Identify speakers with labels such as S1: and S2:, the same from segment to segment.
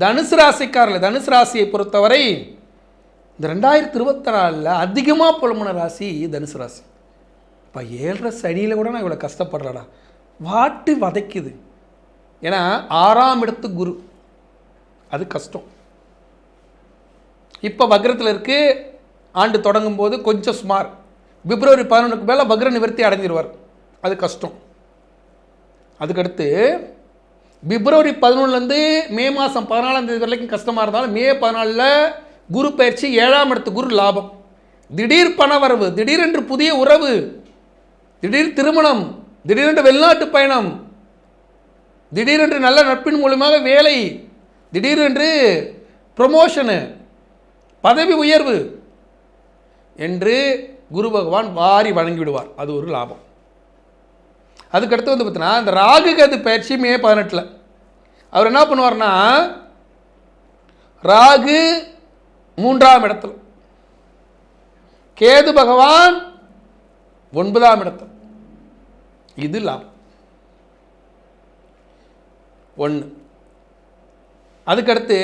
S1: தனுசு ராசியை பொறுத்தவரை இந்த 2024 அதிகமாக புலம்புன ராசி தனுசு ராசி. இப்போ 7.5 சனியில் கூட நான் இவ்வளோ கஷ்டப்படுறடா, வாட்டி வதைக்குது. ஏன்னா 6ஆம் இடத்து குரு, அது கஷ்டம். இப்போ வக்ரத்தில் இருக்கு, ஆண்டு தொடங்கும் போது கொஞ்சம் சுமார் பிப்ரவரி 11க்கு மேலே வக்ர நிவர்த்தி அடைஞ்சிருவார், அது கஷ்டம். அதுக்கடுத்து பிப்ரவரி 11லேருந்து மே மாதம் 14ஆம் தேதி வரைக்கும் கஷ்டமாக இருந்தாலும் மே 14 குரு பயிற்சி 7ஆம் இடத்து குரு லாபம். திடீர் பணவரவு, திடீரென்று புதிய உறவு, திடீர் திருமணம், திடீரென்று வெளிநாட்டு பயணம், திடீரென்று நல்ல நட்பின் மூலமாக வேலை, திடீரென்று ப்ரொமோஷனு, பதவி உயர்வு என்று குரு பகவான் வாரி வழங்கிவிடுவார், அது ஒரு லாபம். அதுக்கடுத்து வந்து பார்த்தீங்கன்னா இந்த ராகு கேது பயிற்சி மே 18 அவர் என்ன பண்ணுவார்னா, ராகு 3ஆம் இடத்துல, கேது பகவான் 9ஆம் இடத்துல, இது லாபம் 1. அதுக்கடுத்து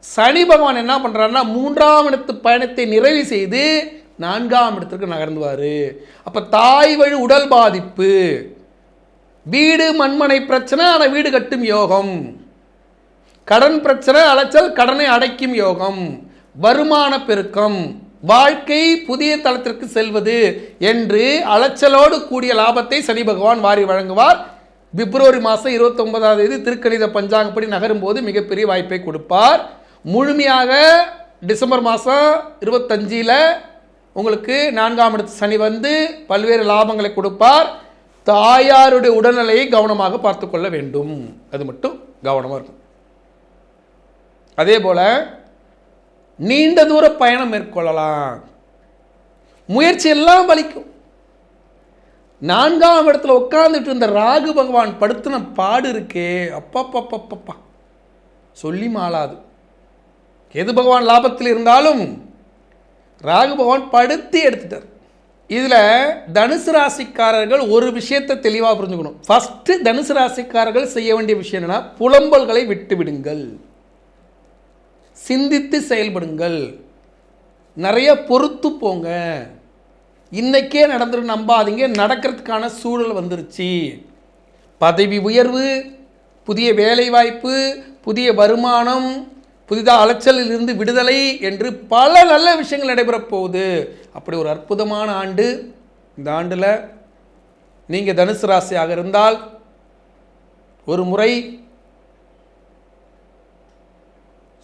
S1: சனி பகவான் என்ன பண்ணுறாருன்னா 3ஆம் இடத்து பயணத்தை நிறைவு செய்து 4ஆம் இடத்திற்கு நகர்ந்துவார். அப்போ தாய் வழி உடல் பாதிப்பு, வீடு மண்மனை பிரச்சனை ஆனால் வீடு கட்டும் யோகம், கடன் பிரச்சனை அலைச்சல் கடனை அடைக்கும் யோகம், வருமான பெருக்கம், வாழ்க்கை புதிய தளத்திற்கு செல்வது என்று அலைச்சலோடு கூடிய லாபத்தை சனி பகவான் வாரி வழங்குவார். பிப்ரவரி மாதம் 29ஆம் தேதி திருக்கணித பஞ்சாங்கப்படி நகரும் போது மிகப்பெரிய வாய்ப்பை கொடுப்பார். முழுமையாக டிசம்பர் மாதம் 25 உங்களுக்கு 4ஆம் இடத்து சனி வந்து பல்வேறு லாபங்களை கொடுப்பார். தாயாருடைய உடல்நிலையை கவனமாக பார்த்து கொள்ள வேண்டும், அது மட்டும் கவனமாக இருக்கும். அதே போல நீண்ட தூர பயணம் மேற்கொள்ளலாம், முயற்சி எல்லாம் பலிக்கும். 4ஆம் இடத்துல உட்கார்ந்துட்டு இருந்த ராகு பகவான் படுத்தின பாடு இருக்கே, அப்பப்பப்பப்பா சொல்லி மாளாது. கேது பகவான் லாபத்தில் இருந்தாலும் ராகு பகவான் படுத்தி எடுத்துட்டார். இதில் தனுசு ராசிக்காரர்கள் ஒரு விஷயத்தை தெளிவாக புரிஞ்சுக்கணும். ஃபஸ்ட்டு தனுசு ராசிக்காரர்கள் செய்ய வேண்டிய விஷயம் என்னன்னா, புலம்பல்களை விட்டு விடுங்கள், சிந்தித்து செயல்படுங்கள், நிறைய பொறுத்து போங்க. இன்னைக்கே நடந்துட்டு நம்பாதீங்க, நடக்கிறதுக்கான சூழல் வந்துருச்சு. பதவி உயர்வு, புதிய வேலை வாய்ப்பு, புதிய வருமானம், புதிதாக அலைச்சலில் இருந்து விடுதலை என்று பல நல்ல விஷயங்கள் நடைபெறப் போகுது. அப்படி ஒரு அற்புதமான ஆண்டு இந்த ஆண்டில் நீங்கள் தனுசு ராசியாக இருந்தால் ஒரு முறை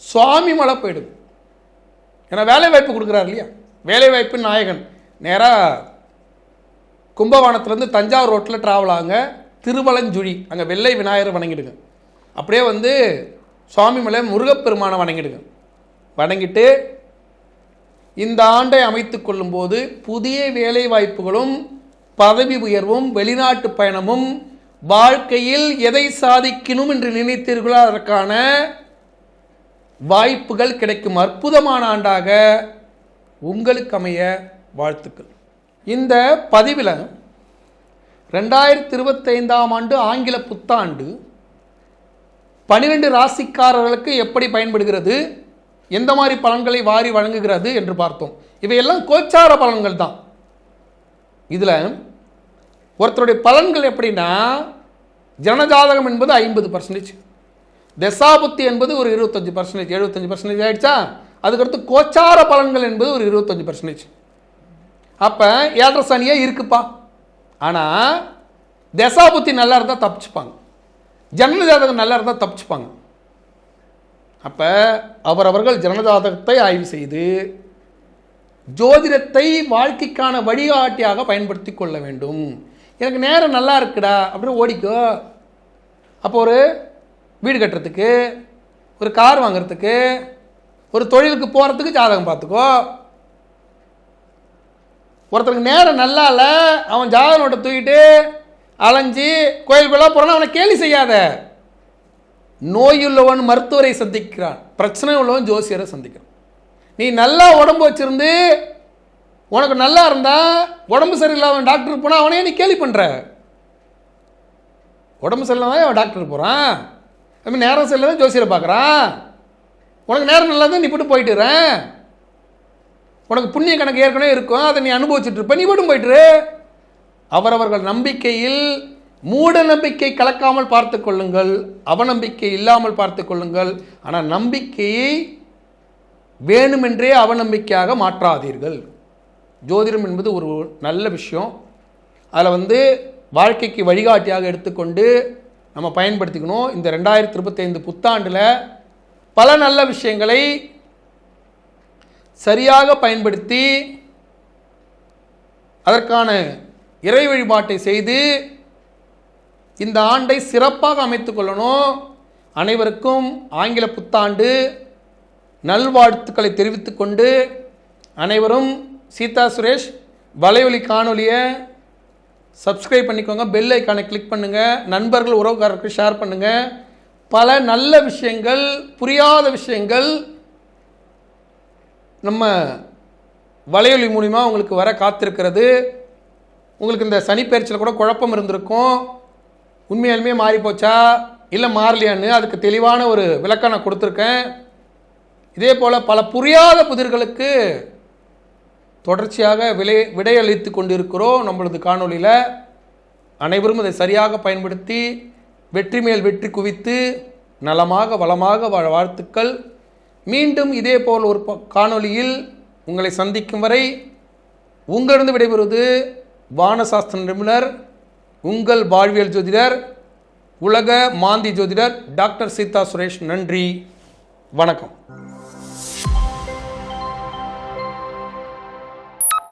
S1: சுவாமி மலை போயிடுது. ஏன்னா வேலை வாய்ப்பு கொடுக்குறாரு இல்லையா, வேலை வாய்ப்பு நாயகன். நேராக கும்பகோணத்துலேருந்து தஞ்சாவூர் ரோட்டில் ட்ராவல் ஆகுங்க, திருவலஞ்சுழி, அங்கே வெள்ளை விநாயகரை வணங்கிடுங்க. அப்படியே வந்து சுவாமி மலை முருகப்பெருமானை வணங்கிடுங்க. வணங்கிட்டு இந்த ஆண்டை அமைத்து கொள்ளும்போது புதிய வேலை வாய்ப்புகளும் பதவி உயர்வும் வெளிநாட்டு பயணமும் வாழ்க்கையில் எதை சாதிக்கணும் என்று நினைத்தீர்களோ அதற்கான வாய்ப்புகள் கிடைக்கும் அற்புதமான ஆண்டாக உங்களுக்கு அமைய வாழ்த்துக்கள். இந்த பதிவில் 2025ஆம் ஆண்டு ஆங்கில புத்தாண்டு 12 ராசிக்காரர்களுக்கு எப்படி பயன்படுகிறது, எந்த மாதிரி பலன்களை வாரி வழங்குகிறது என்று பார்த்தோம். இவையெல்லாம் கோச்சார பலன்கள் தான். இதில் ஒருத்தருடைய பலன்கள் எப்படின்னா, ஜனஜாதகம் என்பது 50%, தசாபுத்தி என்பது ஒரு 25%, 75% ஆயிடுச்சா. அதுக்கடுத்து கோச்சார பலன்கள் என்பது ஒரு 25%. அப்போ 7.5 சனியே இருக்குப்பா. ஆனால் தசாபுத்தி நல்லா இருந்தால் தப்பிச்சுப்பாங்க, ஜனஜாதகம் நல்லா இருந்தால் தப்பிச்சுப்பாங்க. அப்போ அவரவர்கள் ஜனஜாதகத்தை ஆய்வு செய்து ஜோதிடத்தை வாழ்க்கைக்கான வழிகாட்டியாக பயன்படுத்தி கொள்ள வேண்டும். எனக்கு நேரம் நல்லா இருக்குடா அப்படின்னு ஓடிக்கோ. அப்போ ஒரு வீடு கட்டுறதுக்கு, ஒரு கார் வாங்கிறதுக்கு, ஒரு தொழிலுக்கு போகிறதுக்கு ஜாதகம் பார்த்துக்கோ. ஒருத்தருக்கு நேரம் நல்லா இல்லை, அவன் ஜாதக நோட்டை தூக்கிட்டு அலைஞ்சி கோயிலுக்குள்ளே போகிறான், அவனை கேலி செய்யாத. நோயுள்ளவன் மருத்துவரை சந்திக்கிறான், பிரச்சனை உள்ளவன் ஜோசியரை சந்திக்கிறான். நீ நல்லா உடம்பு வச்சிருந்து உனக்கு நல்லா இருந்தா உடம்பு சரியில்லாதவன் டாக்டருக்கு போனால் அவனே நீ கேலி பண்ணுற. உடம்பு சரியில்லாதான் அவன் டாக்டருக்கு போகிறான், அதுமாதிரி நேரம் சரியில்லாத ஜோசியரை பார்க்குறான். உனக்கு நேரம் நல்லா தான் நீ போட்டு போயிட்டுறேன், உனக்கு புண்ணிய கணக்கு ஏற்கனவே இருக்கும், அதை நீ அனுபவிச்சுட்டு இருப்ப, நீ போட்டும் போயிட்டுரு. அவரவர்கள் நம்பிக்கையில் மூட நம்பிக்கை கலக்காமல் பார்த்து கொள்ளுங்கள், அவநம்பிக்கை இல்லாமல் பார்த்து கொள்ளுங்கள். ஆனால் நம்பிக்கையை வேணுமென்றே அவநம்பிக்கையாக மாற்றாதீர்கள். ஜோதிடம் என்பது ஒரு நல்ல விஷயம். அதில் வாழ்க்கைக்கு வழிகாட்டியாக எடுத்துக்கொண்டு நம்ம பயன்படுத்திக்கணும். இந்த 2025 புத்தாண்டில் பல நல்ல விஷயங்களை சரியாக பயன்படுத்தி அதற்கான இறை வழிபாட்டை செய்து இந்த ஆண்டை சிறப்பாக அமைத்து கொள்ளணும். அனைவருக்கும் ஆங்கில புத்தாண்டு நல்வாழ்த்துக்களை தெரிவித்துக் கொண்டு அனைவரும் சீதா சுரேஷ் வலையொலி காணொலியை சப்ஸ்கிரைப் பண்ணிக்கோங்க, பெல் ஐக்கானை கிளிக் பண்ணுங்கள், நண்பர்கள் உறவுக்காரருக்கு ஷேர் பண்ணுங்கள். பல நல்ல விஷயங்கள், புரியாத விஷயங்கள் நம்ம வலையொலி மூலிமா உங்களுக்கு வர காத்திருக்கிறது. உங்களுக்கு இந்த சனிப்பெயர்ச்சியில் கூட குழப்பம் இருந்திருக்கும், உண்மையாலுமே மாறி போச்சா இல்லை மாறலையான்னு அதுக்கு தெளிவான ஒரு விளக்கம் நான் கொடுத்துருக்கேன். இதே போல் பல புரியாத புதிர்களுக்கு தொடர்ச்சியாக விடையளித்து கொண்டிருக்கிறோம் நம்மளது காணொலியில். அனைவரும் அதை சரியாக பயன்படுத்தி வெற்றி மேல் வெற்றி குவித்து நலமாக வளமாக வாழ வாழ்த்துக்கள். மீண்டும் இதே போல் ஒரு காணொலியில் உங்களை சந்திக்கும் வரை உங்களிடம் விடைபெறுவது வானசாஸ்திர நிபுணர், உங்கள் வாழ்வியல் ஜோதிடர், உலக மாந்தி ஜோதிடர் டாக்டர் சீதா சுரேஷ். நன்றி, வணக்கம்.